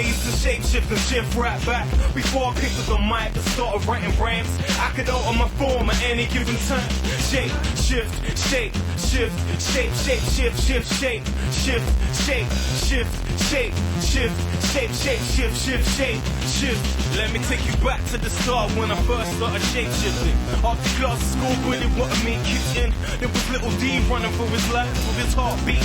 used to shape shift and shift right back. Before I picked up the mic and started writing rhymes, I could alter my form at any given time. Shape, shift, shape, shift, shape, shape, shift, shift, shape, shift, shape, shift, shape, shift, shape, shape, shift, shift, shape, shift. Let me take you back to the start when I first started shape shifting. After class at school, really wanted me kicked in. There was little D running for his life with his heartbeat,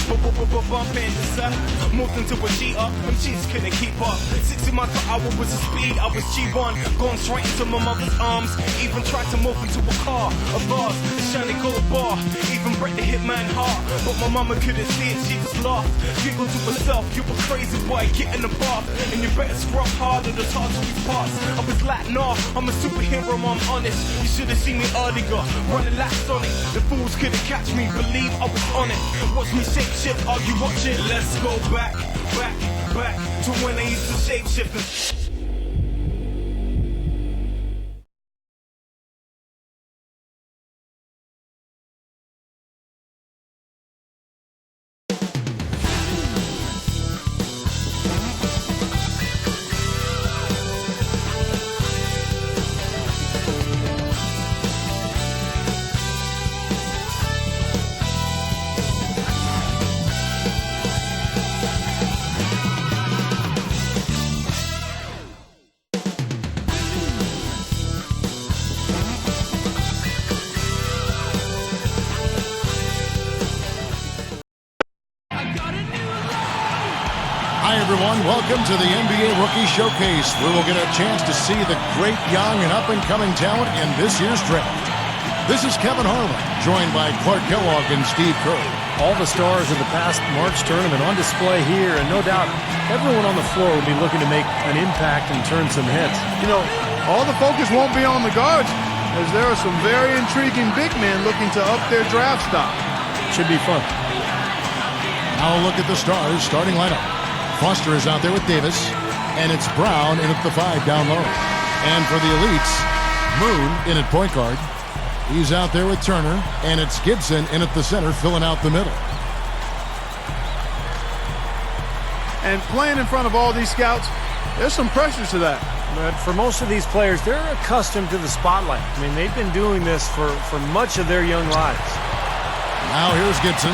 bumping inside. Moved into a G up, them G's couldn't keep up. 60 miles per hour was the speed, I was G1, going straight into my mother's arms. Even tried to move into a car, a vase, a shiny gold bar. Even break the hitman heart, but my mama couldn't see it, she just laughed. Giggled to herself, you a crazy boy, get in the bath, and you better scrub harder, the hard to these parts. I was like, nah, I'm a superhero, I'm honest. You should have seen me earlier, running laps on it. The fools couldn't catch me, believe I was on it. Watch me shape shift, are you watching? Let's go back to when I used to shape shift. Hi, everyone. Welcome to the NBA Rookie Showcase, where we'll get a chance to see the great young and up-and-coming talent in this year's draft. This is Kevin Harlan, joined by Clark Kellogg and Steve Kerr. All the stars of the past March tournament on display here, and no doubt everyone on the floor will be looking to make an impact and turn some heads. You know, all the focus won't be on the guards, as there are some very intriguing big men looking to up their draft stock. Should be fun. Now a look at the stars starting lineup. Foster is out there with Davis, and it's Brown in at the 5 down low. And for the elites, Moon in at point guard. He's out there with Turner, and it's Gibson in at the center, filling out the middle. And playing in front of all these scouts, there's some pressure to that. But for most of these players, they're accustomed to the spotlight. I mean, they've been doing this for much of their young lives. Now here's Gibson.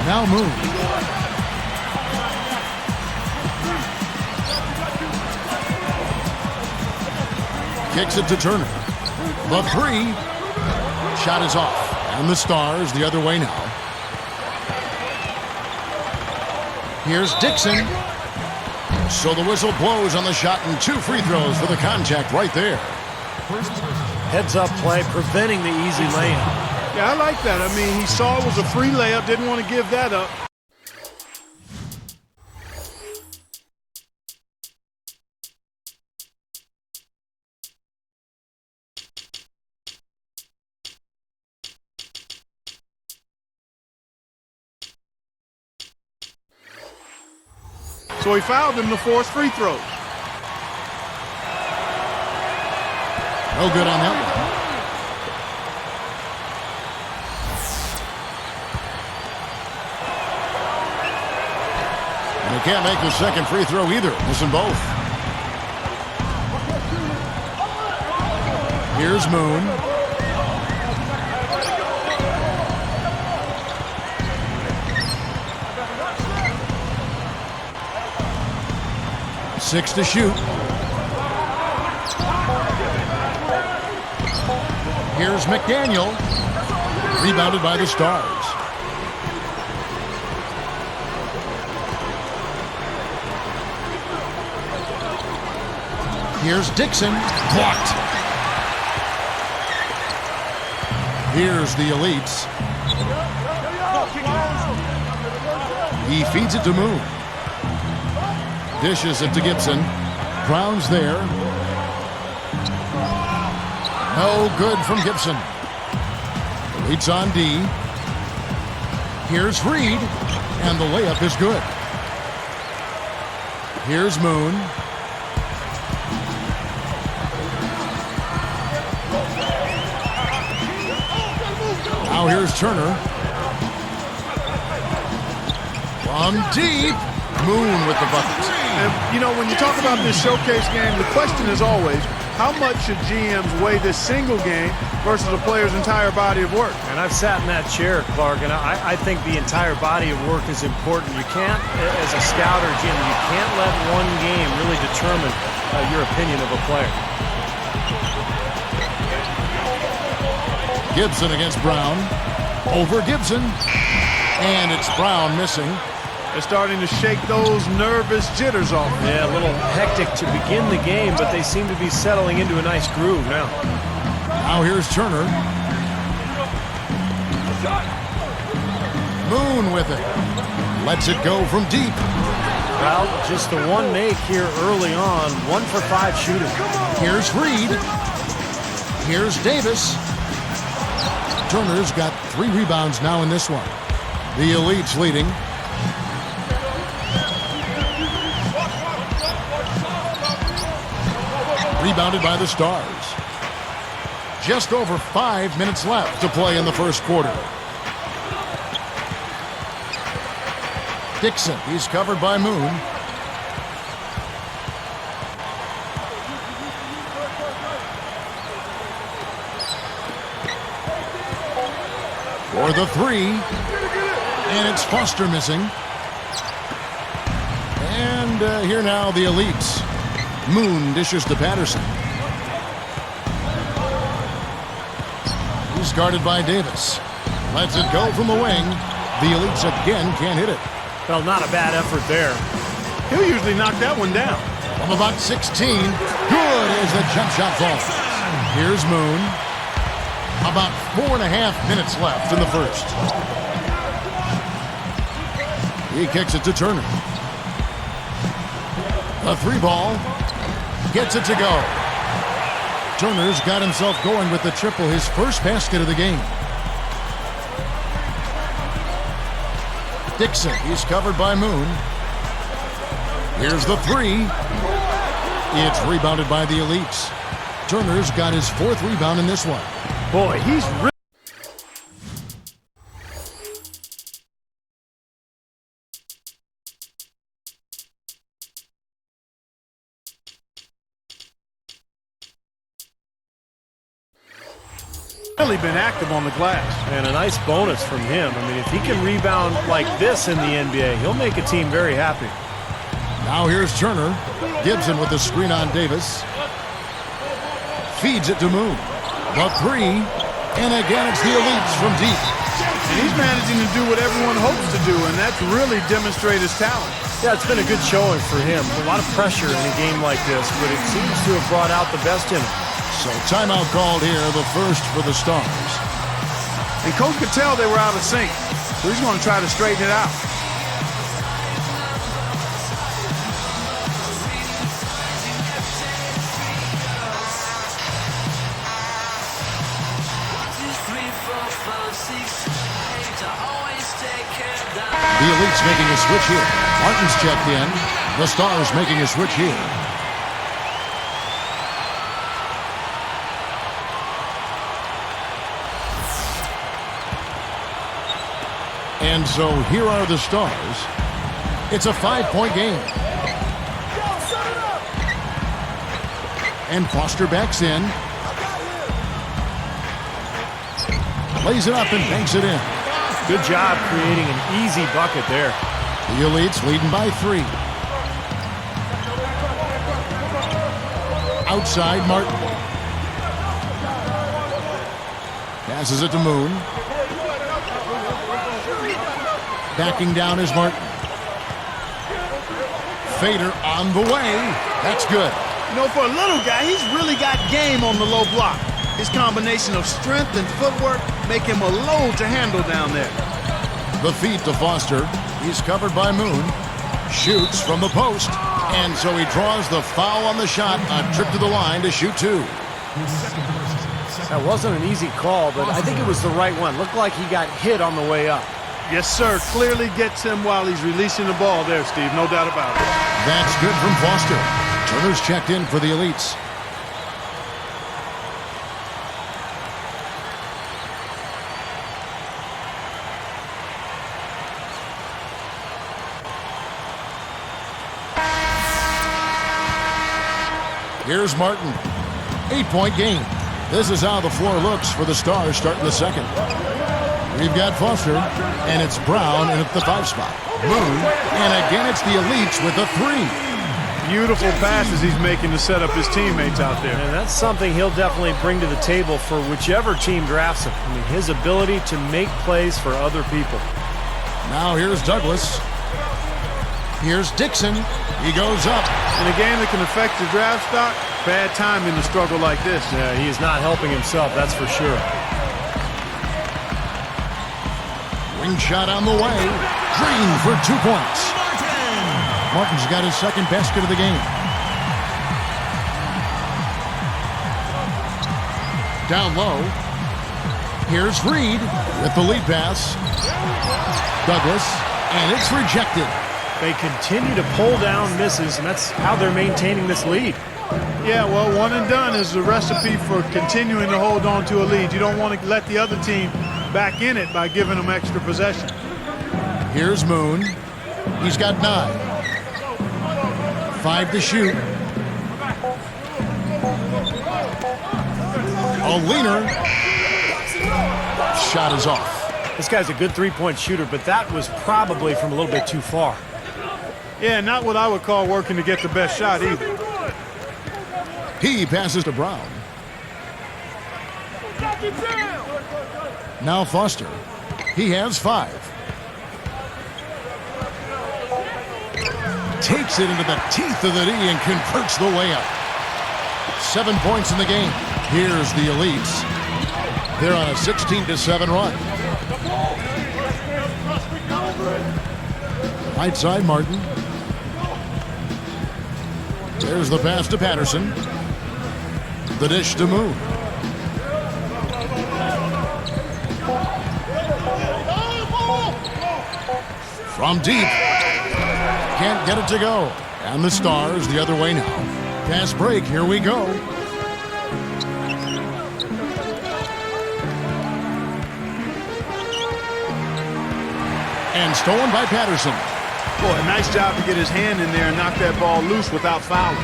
Now Moon. Kicks it to Turner. The 3. Shot is off. And the Stars the other way now. Here's Dixon. So the whistle blows on the shot, and 2 free throws for the contact right there. Heads-up play, preventing the easy layup. Yeah, I like that. I mean, he saw it was a free layup, didn't want to give that up. So he fouled him to force free throws. No good on that one. And he can't make the second free throw either. Missing both. Here's Moon. Six to shoot. Here's McDaniel. Rebounded by the Stars. Here's Dixon. Blocked. Here's the elites. He feeds it to Moon. Dishes it to Gibson. Brown's there. No good from Gibson. Leads on D. Here's Reed, and the layup is good. Here's Moon. Now here's Turner. From deep, Moon with the bucket. And, you know, when you talk about this showcase game, the question is always, how much should GMs weigh this single game versus a player's entire body of work? And I've sat in that chair, Clark, and I think the entire body of work is important. You can't, as a scout or GM, you can't let one game really determine your opinion of a player. Gibson against Brown. Over Gibson. And it's Brown missing. They're starting to shake those nervous jitters off. Yeah, a little hectic to begin the game, but they seem to be settling into a nice groove now. Now here's Turner. Moon with it. Lets it go from deep. Well, just the one make here early on. 1 for 5 shooting. Here's Reed. Here's Davis. Turner's got 3 rebounds now in this one. The Elites leading. Rebounded by the Stars. Just over 5 minutes left to play in the first quarter. Dixon, he's covered by Moon. For the 3. And it's Foster missing. And here now the Elites. Moon dishes to Patterson. He's guarded by Davis. Lets it go from the wing. The Elites again can't hit it. Well, not a bad effort there. He'll usually knock that one down. From about 16. Good as the jump shot falls. Here's Moon. About 4.5 minutes left in the first. He kicks it to Turner. A 3-ball. Gets it to go. Turner's got himself going with the triple, his first basket of the game. Dixon, he's covered by Moon. Here's the 3. It's rebounded by the Elites. Turner's got his 4th rebound in this one. Boy, he's really been active on the glass. and a nice bonus from him. I mean, if he can rebound like this in the NBA, he'll make a team very happy. Now here's Turner. Gibson with the screen on Davis. Feeds it to Moon. The 3. And again, it's the Elites from deep. And he's managing to do what everyone hopes to do, and that's really demonstrate his talent. Yeah, it's been a good showing for him. A lot of pressure in a game like this, but it seems to have brought out the best in him. So timeout called here, the first for the Stars. And Coach could tell they were out of sync, so he's going to try to straighten it out. The Elites making a switch here. Martin's checked in. The Stars making a switch here. And so here are the Stars. It's a 5-point game. And Foster backs in. Lays it up and banks it in. Good job creating an easy bucket there. The Elites leading by 3. Outside, Martin. Passes it to Moon. Backing down is Martin. Fader on the way. That's good. You know, for a little guy, he's really got game on the low block. His combination of strength and footwork make him a load to handle down there. The feed to Foster. He's covered by Moon. Shoots from the post. And so he draws the foul on the shot. A trip to the line to shoot 2. That wasn't an easy call, but I think it was the right one. Looked like he got hit on the way up. Yes, sir. Clearly gets him while he's releasing the ball there, Steve. No doubt about it. That's good from Foster. Turner's checked in for the Elites. Here's Martin. 8-point game. This is how the floor looks for the Stars starting the second. We've got Foster, and it's Brown in at the 5 spot. Moon, and again it's the Elites with a 3. Beautiful passes he's making to set up his teammates out there. And that's something he'll definitely bring to the table for whichever team drafts him. I mean, his ability to make plays for other people. Now here's Douglas. Here's Dixon. He goes up. In a game that can affect your draft stock, bad timing to struggle like this. Yeah, he is not helping himself, that's for sure. Wing shot on the way. Green for 2 points. Martin's got his second basket of the game. Down low. Here's Reed with the lead pass. Douglas, and it's rejected. They continue to pull down misses, and that's how they're maintaining this lead. Yeah, well, one and done is the recipe for continuing to hold on to a lead. You don't want to let the other team back in it by giving them extra possession. Here's Moon. He's got 9. 5 to shoot. A leaner. Shot is off. This guy's a good three-point shooter, but that was probably from a little bit too far. Yeah, not what I would call working to get the best shot either. He passes to Brown. Now Foster. He has 5. Takes it into the teeth of the D and converts the layup. 7 points in the game. Here's the Elites. They're on a 16-7 run. Right side, Martin. There's the pass to Patterson. The dish to Moon. From deep. Can't get it to go. And the Stars the other way now. Pass break. Here we go. And stolen by Patterson. Boy, a nice job to get his hand in there and knock that ball loose without fouling.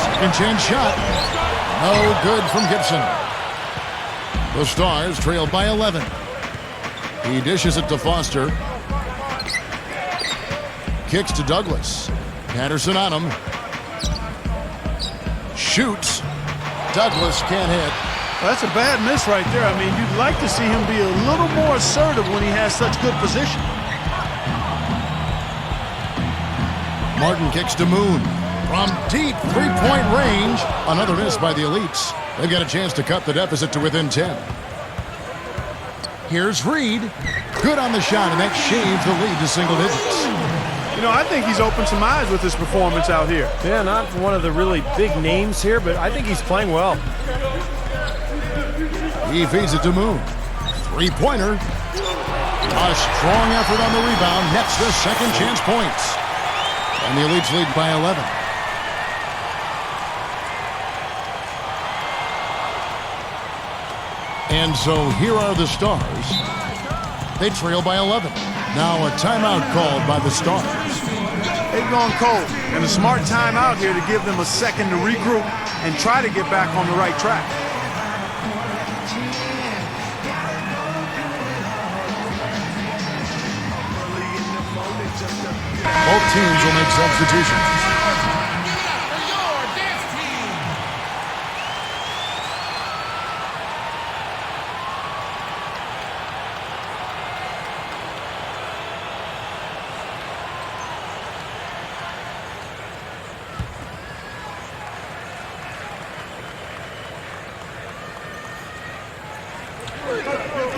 Second chance shot. No good from Gibson. The Stars trail by 11. He dishes it to Foster. Kicks to Douglas. Patterson on him. Shoots. Douglas can't hit. Well, that's a bad miss right there. I mean, you'd like to see him be a little more assertive when he has such good position. Martin kicks to Moon. From deep three-point range. Another miss by the Elites. They've got a chance to cut the deficit to within 10. Here's Reed. Good on the shot, and that shaves the lead to single digits. You know, I think he's opened some eyes with his performance out here. Yeah, not one of the really big names here, but I think he's playing well. He feeds it to Moon. Three-pointer. A strong effort on the rebound. Nets the second chance points. And the Elites lead by 11. And so here are the Stars. They trail by 11. Now a timeout called by the Stars. They've gone cold, and a smart timeout here to give them a second to regroup and try to get back on the right track. Both teams will make substitutions.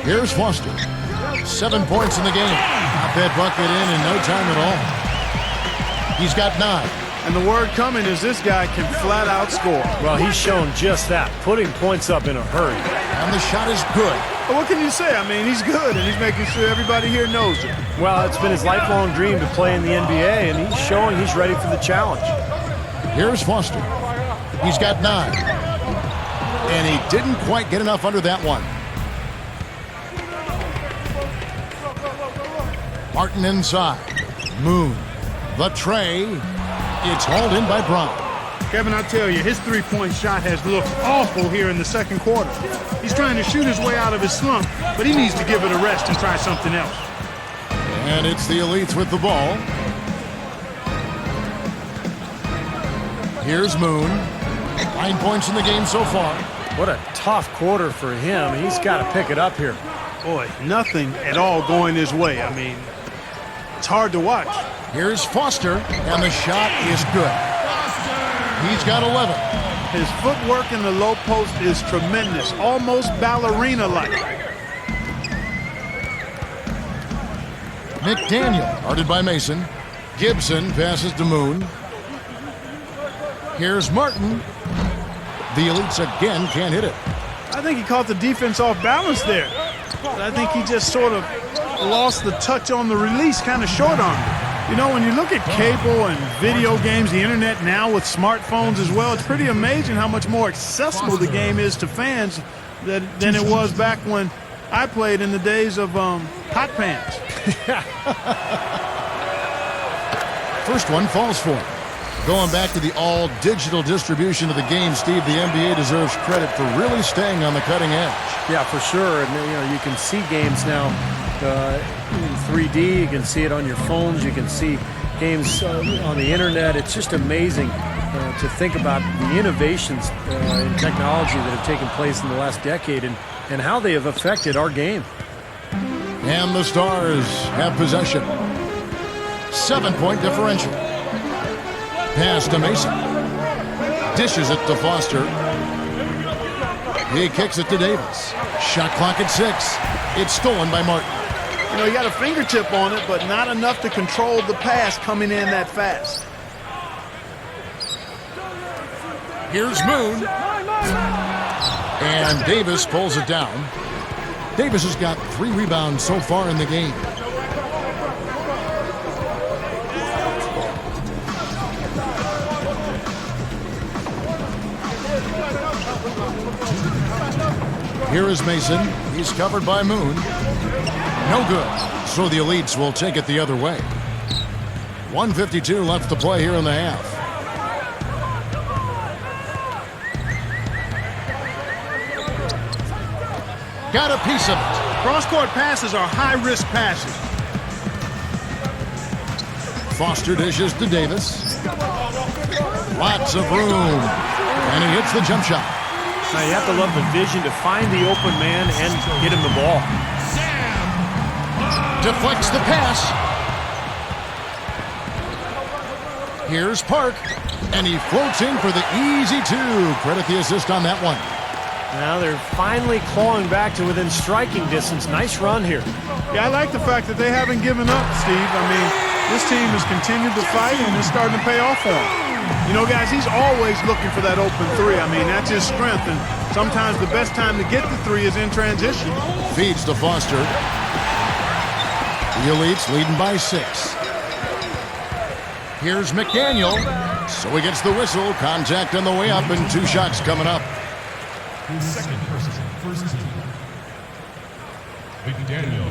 Here's Foster. 7 points in the game. Got that bucket in no time at all. He's got 9. And the word coming is this guy can flat out score. Well, he's shown just that, putting points up in a hurry. And the shot is good. But what can you say? I mean, he's good, and he's making sure everybody here knows it. Well, it's been his lifelong dream to play in the NBA, and he's showing he's ready for the challenge. Here's Foster. He's got 9. And he didn't quite get enough under that one. Martin inside. Moon. The tray. It's hauled in by Brown. Kevin, I tell you, his three-point shot has looked awful here in the second quarter. He's trying to shoot his way out of his slump, but he needs to give it a rest and try something else. And it's the Elites with the ball. Here's Moon. 9 points in the game so far. What a tough quarter for him. He's got to pick it up here. Boy, nothing at all going his way. I mean, it's hard to watch. Here's Foster, and the shot is good. He's got 11. His footwork in the low post is tremendous, almost ballerina-like. McDaniel, guarded by Mason. Gibson passes to Moon. Here's Martin. The Elites again can't hit it. I think he caught the defense off balance there. But I think he just sort of lost the touch on the release, kind of short-armed. You know, when you look at cable and video games, the internet now with smartphones as well, it's pretty amazing how much more accessible the game is to fans than it was back when I played in the days of hot pants. First one falls for him. Going back to the all-digital distribution of the game, Steve, the NBA deserves credit for really staying on the cutting edge. Yeah, for sure. And you can see games now in 3D. You can see it on your phones. You can see games on the internet. It's just amazing to think about the innovations in technology that have taken place in the last decade and how they have affected our game. And the Stars have possession. 7-point differential. Pass to Mason. Dishes it to Foster. He kicks it to Davis. Shot clock at 6. It's stolen by Martin. You know, he got a fingertip on it, but not enough to control the pass coming in that fast. Here's Moon. And Davis pulls it down. Davis has got 3 rebounds so far in the game. Here is Mason. He's covered by Moon. No good. So the Elites will take it the other way. 1:52 left to play here in the half. Got a piece of it. Cross-court passes are high-risk passes. Foster dishes to Davis. Lots of room. And he hits the jump shot. Now, you have to love the vision to find the open man and get him the ball. Deflects the pass. Here's Park. And he floats in for the easy 2. Credit the assist on that one. Now they're finally clawing back to within striking distance. Nice run here. Yeah, I like the fact that they haven't given up, Steve. I mean, this team has continued to fight, and it's starting to pay off for him. You know, guys, he's always looking for that open 3. I mean, that's his strength, and sometimes the best time to get the 3 is in transition. Feeds to Foster. The Elites leading by 6. Here's McDaniel. So he gets the whistle. Contact on the way up, and 2 shots coming up. Second person, first team. McDaniel.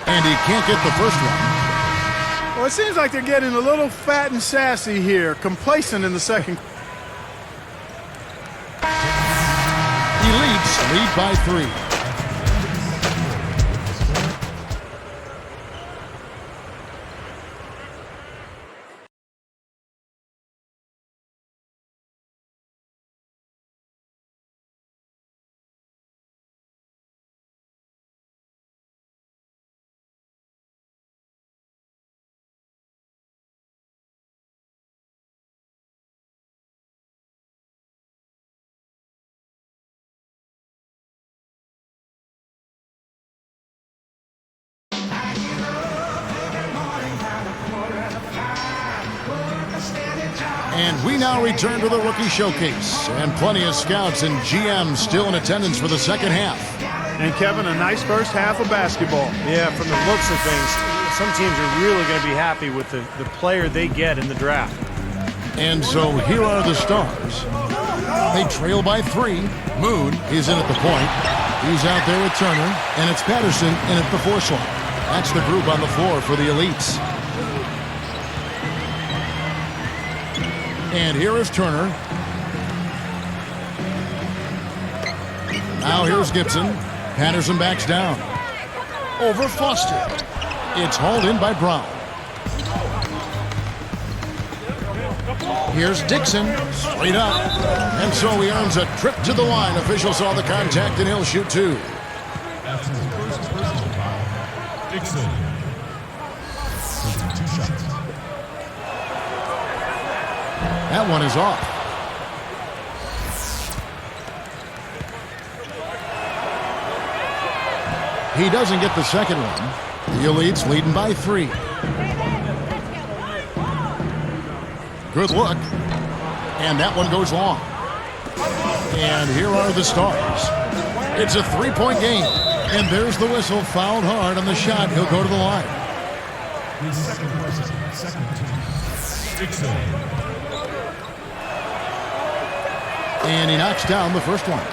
And he can't get the first one. Well, it seems like they're getting a little fat and sassy here, complacent in the second. Elites lead by 3. And we now return to the Rookie Showcase. And plenty of scouts and GMs still in attendance for the second half. And Kevin, a nice first half of basketball. Yeah, from the looks of things, some teams are really going to be happy with the player they get in the draft. And so here are the Stars. They trail by 3. Moon is in at the point. He's out there with Turner. And it's Patterson in at the force line. That's the group on the floor for the Elites. And here is Turner. Now here's Gibson. Patterson backs down. Over Foster. It's hauled in by Brown. Here's Dixon. Straight up. And so he earns a trip to the line. Official saw the contact and he'll shoot 2. That's his first personal foul. Dixon. Taking 2 shots. That one is off. He doesn't get the second one. The Elites leading by 3. Good look. And that one goes long. And here are the Stars. It's a 3-point game. And there's the whistle. Fouled hard on the shot. He'll go to the line. His second person, second team. Dixon. And he knocks down the first one.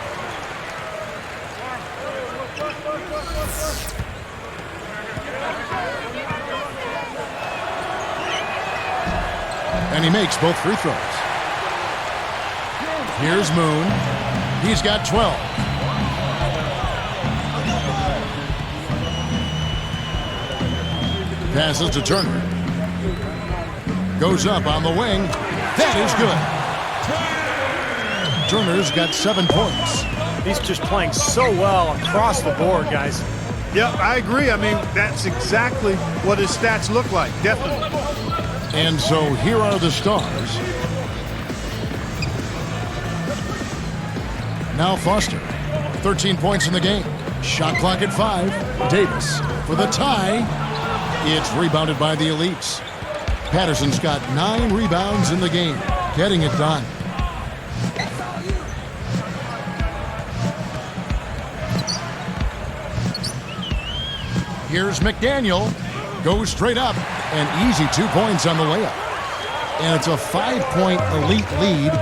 And he makes both free throws. Here's Moon. He's got 12. Passes to Turner. Goes up on the wing. That is good. Turner's got 7 points. He's just playing so well across the board, guys. Yep, I agree. I mean, that's exactly what his stats look like, definitely. And so here are the Stars. Now Foster. 13 points in the game. Shot clock at 5. Davis for the tie. It's rebounded by the Elites. Patterson's got 9 rebounds in the game. Getting it done. Here's McDaniel. Goes straight up. An easy 2 points on the layup. And it's a 5-point Elite lead.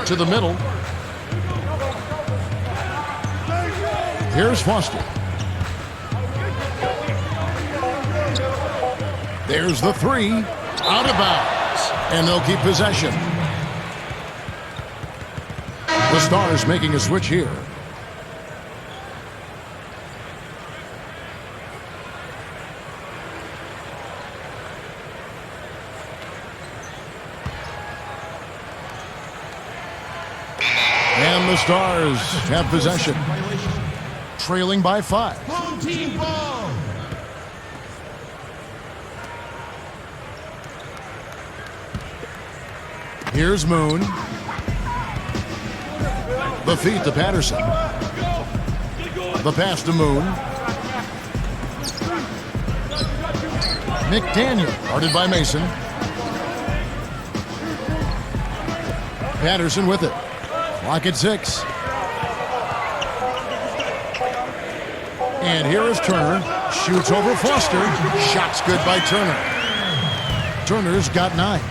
To the middle. Here's Foster. There's the 3. Out of bounds. And they'll keep possession. The Stars making a switch here. And the Stars have possession. Trailing by 5. Home team ball. Here's Moon. The feed to Patterson. The pass to Moon. McDaniel, guarded by Mason. Patterson with it. Clock at 6. And here is Turner. Shoots over Foster. Shot's good by Turner. Turner's got 9.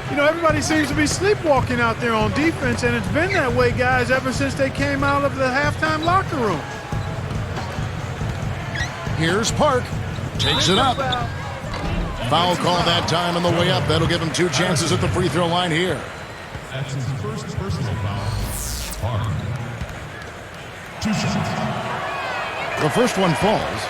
You know, everybody seems to be sleepwalking out there on defense, and it's been that way, guys, ever since they came out of the halftime locker room. Here's Park. Takes it up. Foul call that time on the way up. That'll give him 2 chances at the free throw line here. That's his first personal foul. Park. 2 shots. The first one falls.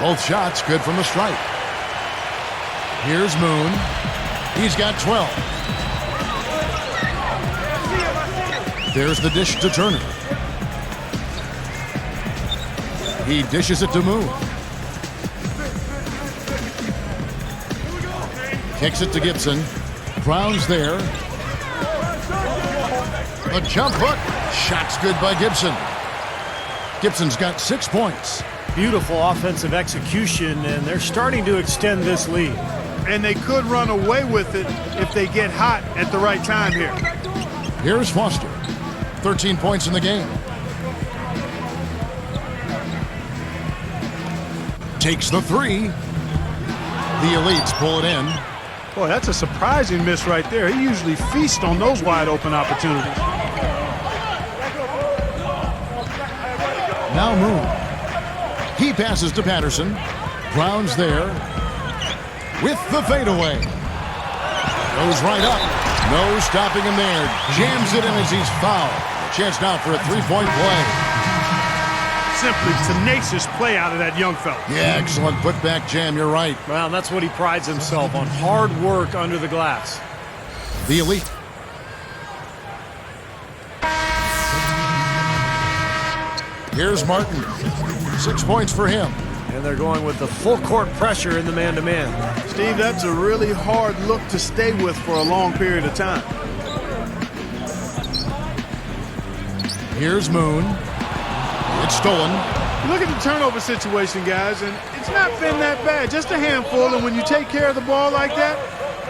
Both shots good from the stripe. Here's Moon. He's got 12. There's the dish to Turner. He dishes it to Moon. Kicks it to Gibson. Brown's there. A jump hook. Shot's good by Gibson. Gibson's got 6 points. Beautiful offensive execution, and they're starting to extend this lead. And they could run away with it if they get hot at the right time here. Here's Foster. 13 points in the game. Takes the three. The Elites pull it in. Boy, that's a surprising miss right there. He usually feasts on those wide open opportunities. Now Moon. He passes to Patterson. Brown's there with the fadeaway. Goes right up. No stopping him there. Jams it in as he's fouled. Chance now for a three-point play. Simply tenacious play out of that young fella. Yeah, excellent putback jam. You're right. Well, that's what he prides himself on. Hard work under the glass. The Elite. Here's Martin. 6 points for him. And they're going with the full court pressure in the man-to-man. Steve, that's a really hard look to stay with for a long period of time. Here's Moon. It's stolen. Look at the turnover situation, guys, and it's not been that bad. Just a handful, and when you take care of the ball like that,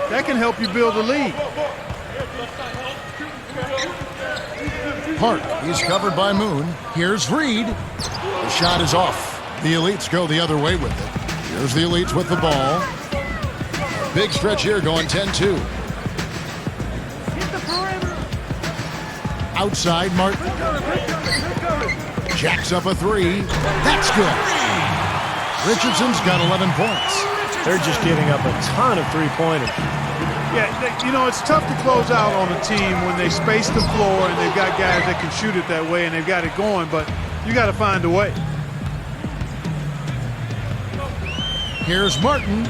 that can help you build a lead. Park, he's covered by Moon. Here's Reed. The shot is off. The Elites go the other way with it. Here's the Elites with the ball. Big stretch here going 10-2. Outside, Martin. Jacks up a three. That's good. Richardson's got 11 points. They're just giving up a ton of three-pointers. Yeah, you know, it's tough to close out on a team when they space the floor and they've got guys that can shoot it that way and they've got it going, but you got to find a way. Here's Martin.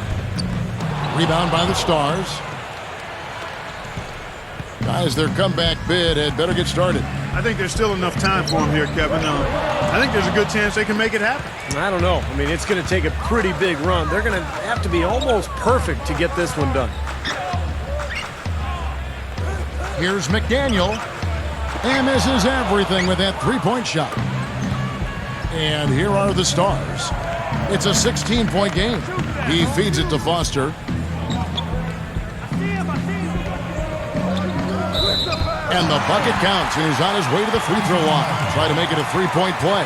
Rebound by the Stars. Guys, their comeback bid had better get started. I think there's still enough time for them here, Kevin. I think there's a good chance they can make it happen. I don't know. I mean, it's going to take a pretty big run. They're going to have to be almost perfect to get this one done. Here's McDaniel. And misses everything with that three-point shot. And here are the Stars. It's a 16-point game. He feeds it to Foster. And the bucket counts, and he's on his way to the free throw line. Try to make it a three-point play.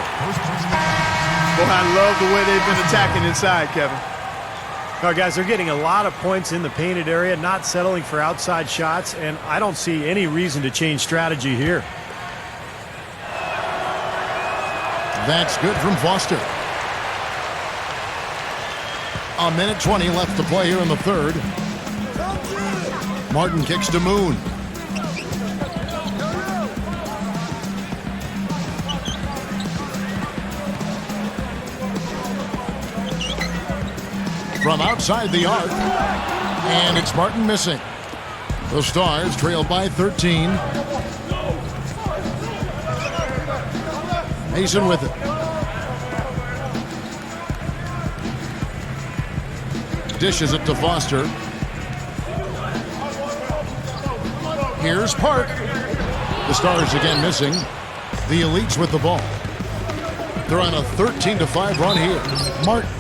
Boy, I love the way they've been attacking inside, Kevin. All right, guys, they're getting a lot of points in the painted area, not settling for outside shots, and I don't see any reason to change strategy here. That's good from Foster. A minute 20 left to play here in the third. Martin kicks to Moon. From outside the arc, and it's Martin missing. The Stars trail by 13. Mason with it. Dishes it to Foster. Here's Park. The Stars again missing. The Elites with the ball. They're on a 13-5 run here. Martin.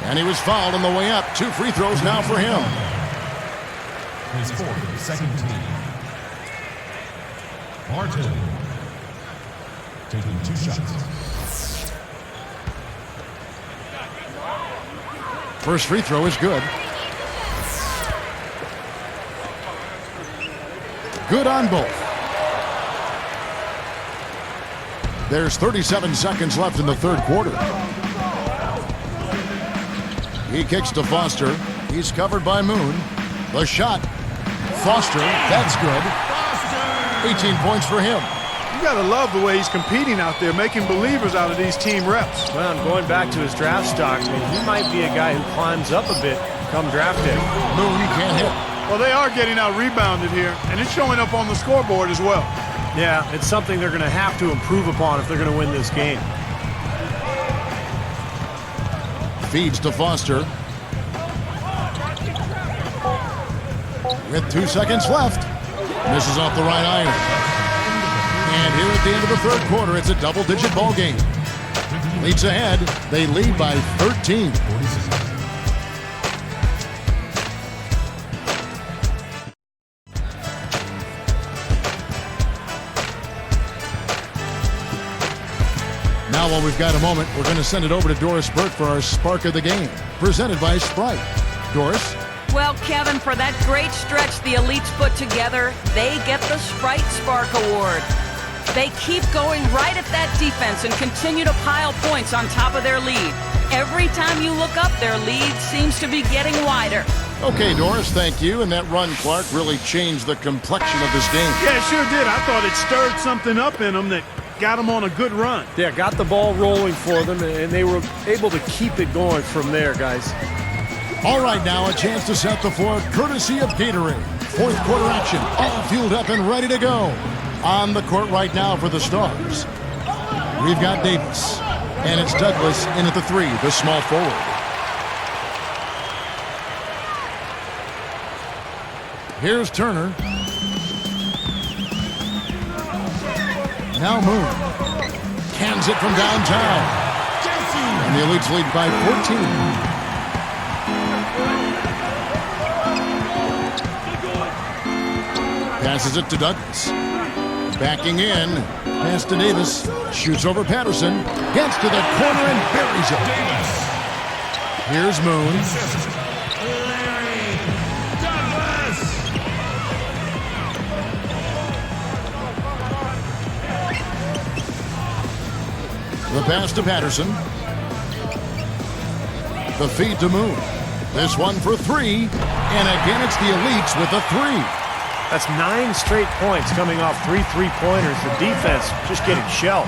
And he was fouled on the way up. 2 free throws now for him. His fourth, second team. Martin. Taking 2 shots. First free throw is good. Good on both. There's 37 seconds left in the third quarter. He kicks to Foster. He's covered by Moon. The shot. Foster. That's good. 18 points for him. You got to love the way he's competing out there, making believers out of these team reps. Well, and going back to his draft stock, I mean, he might be a guy who climbs up a bit come draft day. Moon can't hit. Well, they are getting out rebounded here, and it's showing up on the scoreboard as well. Yeah, it's something they're going to have to improve upon if they're going to win this game. Feeds to Foster. with 2 seconds left. Misses off the right iron. And here at the end of the third quarter, it's a double-digit ball game. Leads ahead. They lead by 13. Now, while we've got a moment, we're going to send it over to Doris Burke for our Spark of the Game, presented by Sprite. Doris? Well, Kevin, for that great stretch the Elites put together, they get the Sprite Spark Award. They keep going right at that defense and continue to pile points on top of their lead. Every time you look up, their lead seems to be getting wider. Okay, Doris, thank you. And that run, Clark, really changed the complexion of this game. Yeah, it sure did. I thought it stirred something up in them that got them on a good run. Yeah, got the ball rolling for them, and they were able to keep it going from there, guys. All right, now a chance to set the floor courtesy of Gatorade. Fourth quarter action, all fueled up and ready to go. On the court right now for the Stars. We've got Davis, and it's Douglas in at the 3, the small forward. Here's Turner. Now Moon. Cans it from downtown. And the Elites lead by 14. Passes it to Douglas. Backing in. Pass to Davis. Shoots over Patterson. Gets to the corner and buries it. Here's Moon. The pass to Patterson. The feed to Moon. This one for 3. And again, it's the Elites with a 3. That's 9 straight points coming off 3 3-pointers. The defense just getting shelled.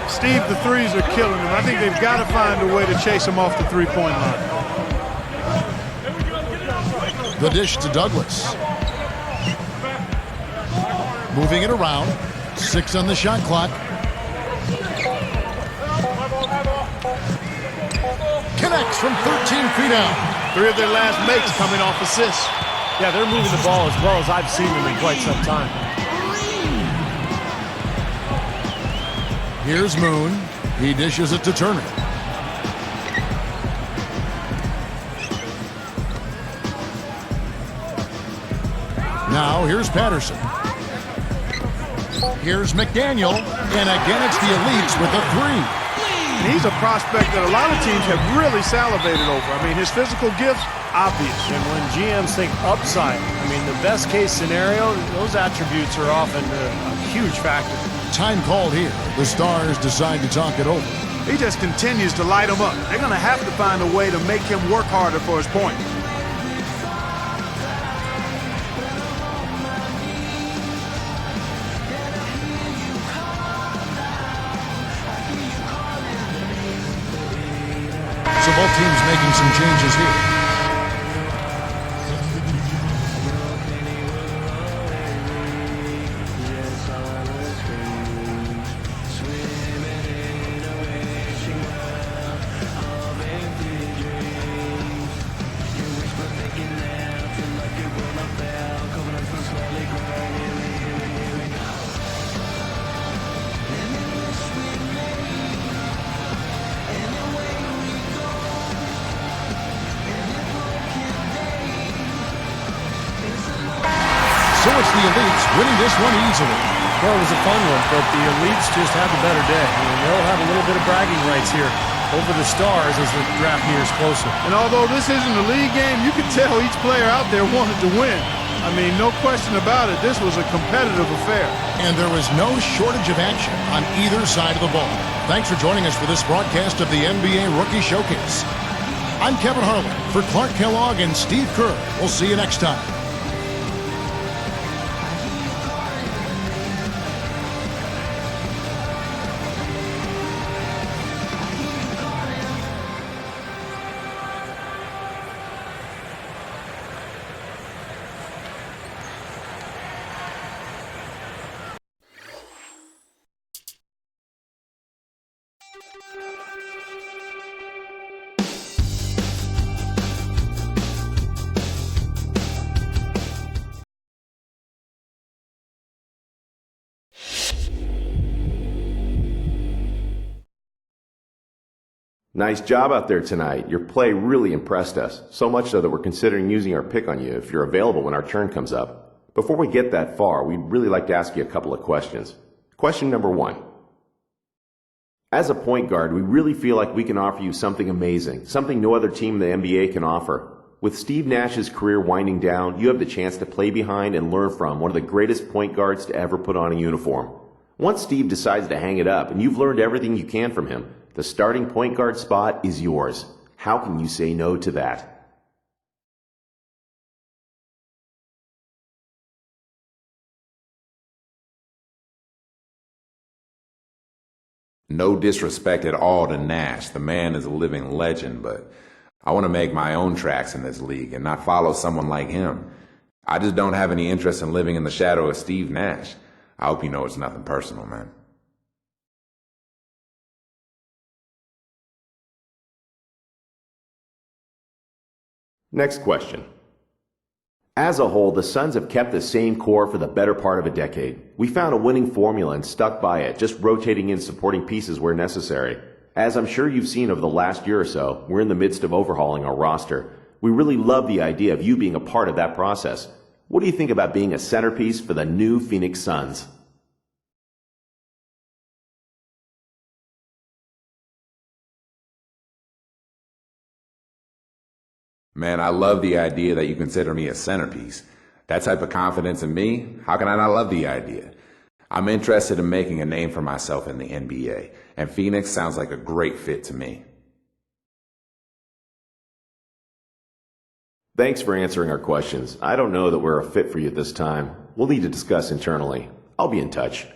Steve, the threes are killing them. I think they've got to find a way to chase them off the three-point line. The dish to Douglas. Moving it around. 6 on the shot clock. Connects from 13 feet out. 3 of their last makes coming off assists. Yeah, they're moving the ball as well as I've seen them in quite some time. Here's Moon. He dishes it to Turner. Now here's Patterson. Here's McDaniel. And again, it's the Elites with a 3. And he's a prospect that a lot of teams have really salivated over. I mean, his physical gifts, obvious. And when GMs think upside, I mean, the best case scenario, those attributes are often a huge factor. Time called here. The Stars decide to talk it over. He just continues to light them up. They're going to have to find a way to make him work harder for his point. So both teams making some changes here. So it's the Elites winning this one easily. Well, it was a fun one, but the Elites just had the better day. I mean, they'll have a little bit of bragging rights here over the Stars as the draft nears closer. And although this isn't a league game, you could tell each player out there wanted to win. I mean, no question about it, this was a competitive affair. And there was no shortage of action on either side of the ball. Thanks for joining us for this broadcast of the NBA Rookie Showcase. I'm Kevin Harlan for Clark Kellogg and Steve Kerr. We'll see you next time. Nice job out there tonight. Your play really impressed us, so much so that we're considering using our pick on you if you're available when our turn comes up. Before we get that far, we'd really like to ask you a couple of questions. Question number 1. As a point guard, we really feel like we can offer you something amazing, something no other team in the NBA can offer. With Steve Nash's career winding down, you have the chance to play behind and learn from one of the greatest point guards to ever put on a uniform. Once Steve decides to hang it up and you've learned everything you can from him, the starting point guard spot is yours. How can you say no to that? No disrespect at all to Nash. The man is a living legend, but I want to make my own tracks in this league and not follow someone like him. I just don't have any interest in living in the shadow of Steve Nash. I hope you know it's nothing personal, man. Next question. As a whole, the Suns have kept the same core for the better part of a decade. We found a winning formula and stuck by it, just rotating in supporting pieces where necessary. As I'm sure you've seen over the last year or so, we're in the midst of overhauling our roster. We really love the idea of you being a part of that process. What do you think about being a centerpiece for the new Phoenix Suns? Man, I love the idea that you consider me a centerpiece. That type of confidence in me, how can I not love the idea? I'm interested in making a name for myself in the NBA, and Phoenix sounds like a great fit to me. Thanks for answering our questions. I don't know that we're a fit for you at this time. We'll need to discuss internally. I'll be in touch.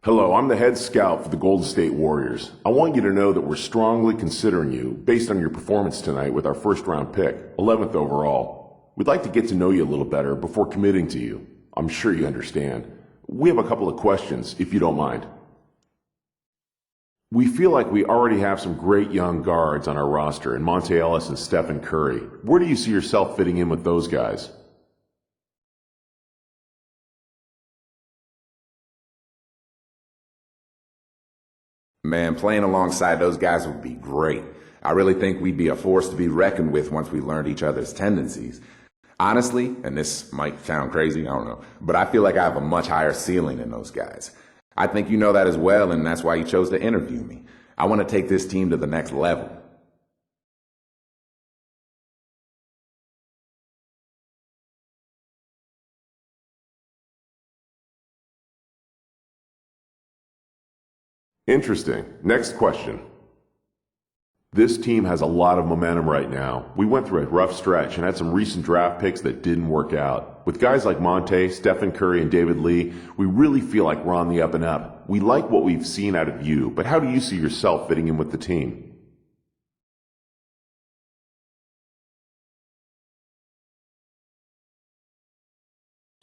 Hello, I'm the head scout for the Golden State Warriors. I want you to know that we're strongly considering you based on your performance tonight with our first-round pick, 11th overall. We'd like to get to know you a little better before committing to you. I'm sure you understand. We have a couple of questions, if you don't mind. We feel like we already have some great young guards on our roster in Monte Ellis and Stephen Curry. Where do you see yourself fitting in with those guys? Man, playing alongside those guys would be great. I really think we'd be a force to be reckoned with once we learned each other's tendencies. Honestly, and this might sound crazy, I don't know, but I feel like I have a much higher ceiling than those guys. I think you know that as well, and that's why you chose to interview me. I want to take this team to the next level. Interesting. Next question. This team has a lot of momentum right now. We went through a rough stretch and had some recent draft picks that didn't work out. With guys like Monte, Stephen Curry, and David Lee, we really feel like we're on the up and up. We like what we've seen out of you, but how do you see yourself fitting in with the team?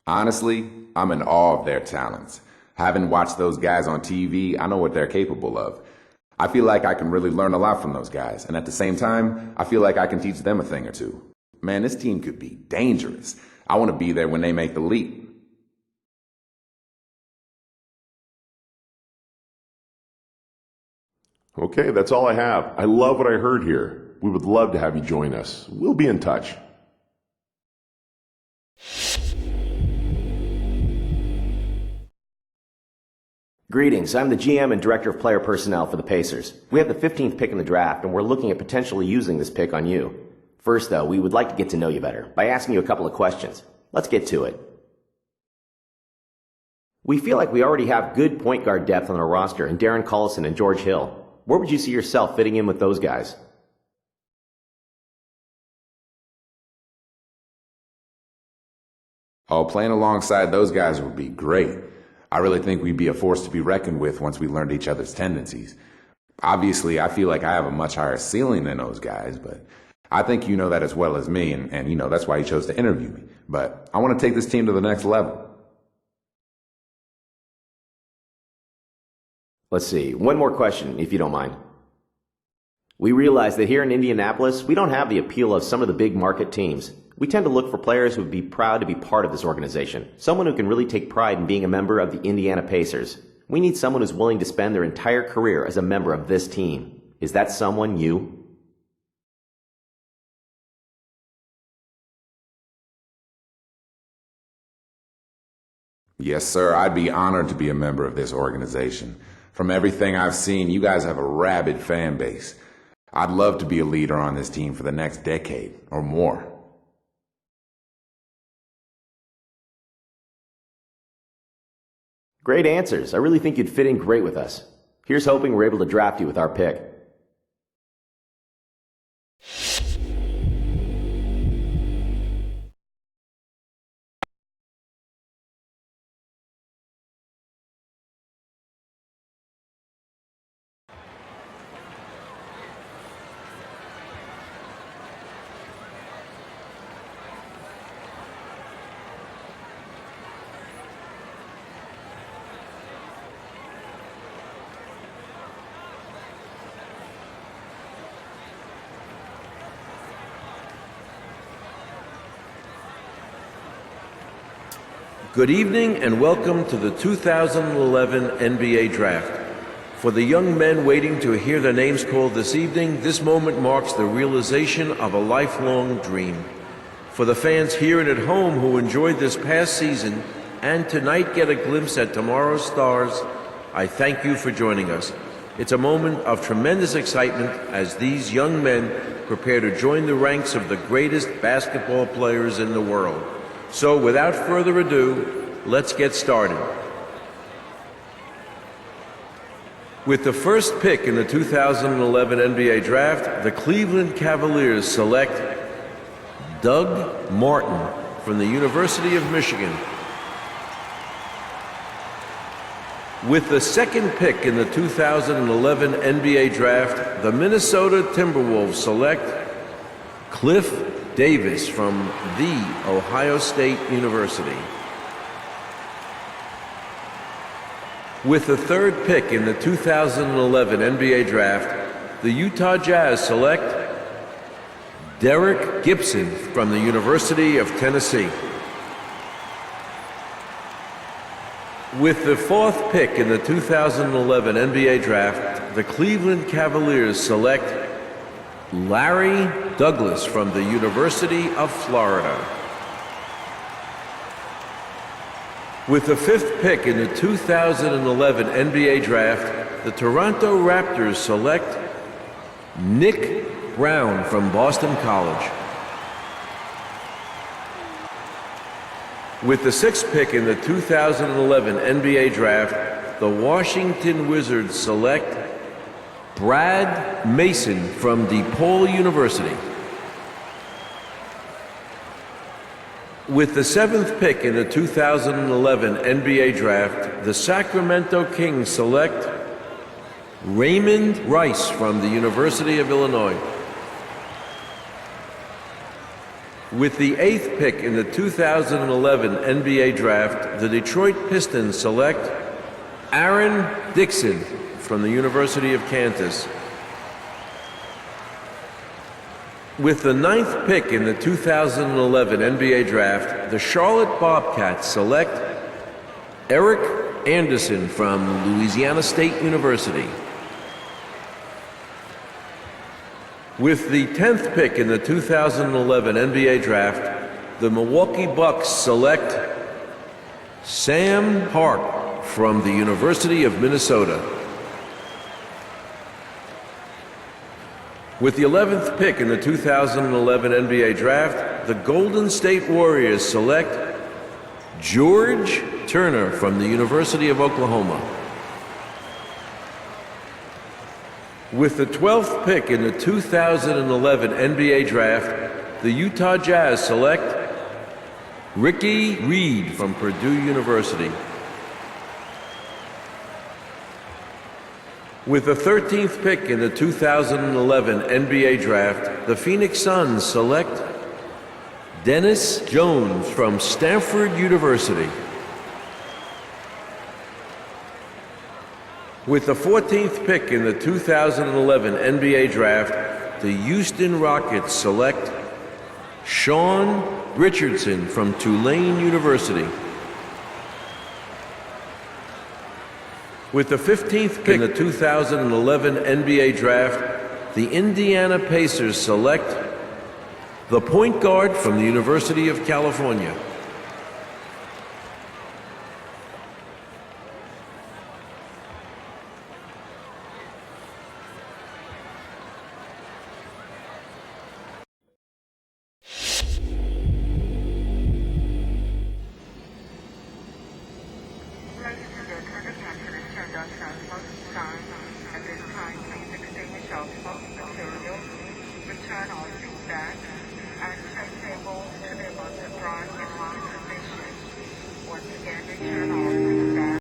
Honestly, I'm in awe of their talents. Having watched those guys on TV, I know what they're capable of. I feel like I can really learn a lot from those guys, and at the same time, I feel like I can teach them a thing or two. Man, this team could be dangerous. I want to be there when they make the leap. Okay, that's all I have. I love what I heard here. We would love to have you join us. We'll be in touch. Greetings, I'm the GM and Director of Player Personnel for the Pacers. We have the 15th pick in the draft, and we're looking at potentially using this pick on you. First, though, we would like to get to know you better by asking you a couple of questions. Let's get to it. We feel like we already have good point guard depth on our roster in Darren Collison and George Hill. Where would you see yourself fitting in with those guys? Oh, playing alongside those guys would be great. I really think we'd be a force to be reckoned with once we learned each other's tendencies. Obviously, I feel like I have a much higher ceiling than those guys, but I think you know that as well as me, and you know that's why you chose to interview me. But I want to take this team to the next level. Let's see, one more question, if you don't mind. We realize that here in Indianapolis, we don't have the appeal of some of the big market teams. We tend to look for players who would be proud to be part of this organization, someone who can really take pride in being a member of the Indiana Pacers. We need someone who's willing to spend their entire career as a member of this team. Is that someone you? Yes, sir. I'd be honored to be a member of this organization. From everything I've seen, you guys have a rabid fan base. I'd love to be a leader on this team for the next decade or more. Great answers. I really think you'd fit in great with us. Here's hoping we're able to draft you with our pick. Good evening and welcome to the 2011 NBA Draft. For the young men waiting to hear their names called this evening, this moment marks the realization of a lifelong dream. For the fans here and at home who enjoyed this past season and tonight get a glimpse at tomorrow's stars, I thank you for joining us. It's a moment of tremendous excitement as these young men prepare to join the ranks of the greatest basketball players in the world. So without further ado, let's get started. With the first pick in the 2011 NBA Draft, the Cleveland Cavaliers select Doug Martin from the University of Michigan. With the second pick in the 2011 NBA Draft, the Minnesota Timberwolves select Cliff Davis from The Ohio State University. With the third pick in the 2011 NBA Draft, the Utah Jazz select Derek Gibson from the University of Tennessee. With the fourth pick in the 2011 NBA Draft, the Cleveland Cavaliers select Larry Douglas from the University of Florida. With the fifth pick in the 2011 NBA Draft, the Toronto Raptors select Nick Brown from Boston College. With the sixth pick in the 2011 NBA Draft, the Washington Wizards select Brad Mason from DePaul University. With the seventh pick in the 2011 NBA Draft, the Sacramento Kings select Raymond Rice from the University of Illinois. With the eighth pick in the 2011 NBA Draft, the Detroit Pistons select Aaron Dixon from the University of Kansas. With the ninth pick in the 2011 NBA Draft, the Charlotte Bobcats select Eric Anderson from Louisiana State University. With the 10th pick in the 2011 NBA Draft, the Milwaukee Bucks select Sam Hart from the University of Minnesota. With the 11th pick in the 2011 NBA Draft, the Golden State Warriors select George Turner from the University of Oklahoma. With the 12th pick in the 2011 NBA Draft, the Utah Jazz select Ricky Reed from Purdue University. With the 13th pick in the 2011 NBA Draft, the Phoenix Suns select Dennis Jones from Stanford University. With the 14th pick in the 2011 NBA Draft, the Houston Rockets select Sean Richardson from Tulane University. With the 15th pick in the 2011 NBA Draft, the Indiana Pacers select the point guard from the University of California. Return all feedback and turntable to the most drawing in line position. Once again, return all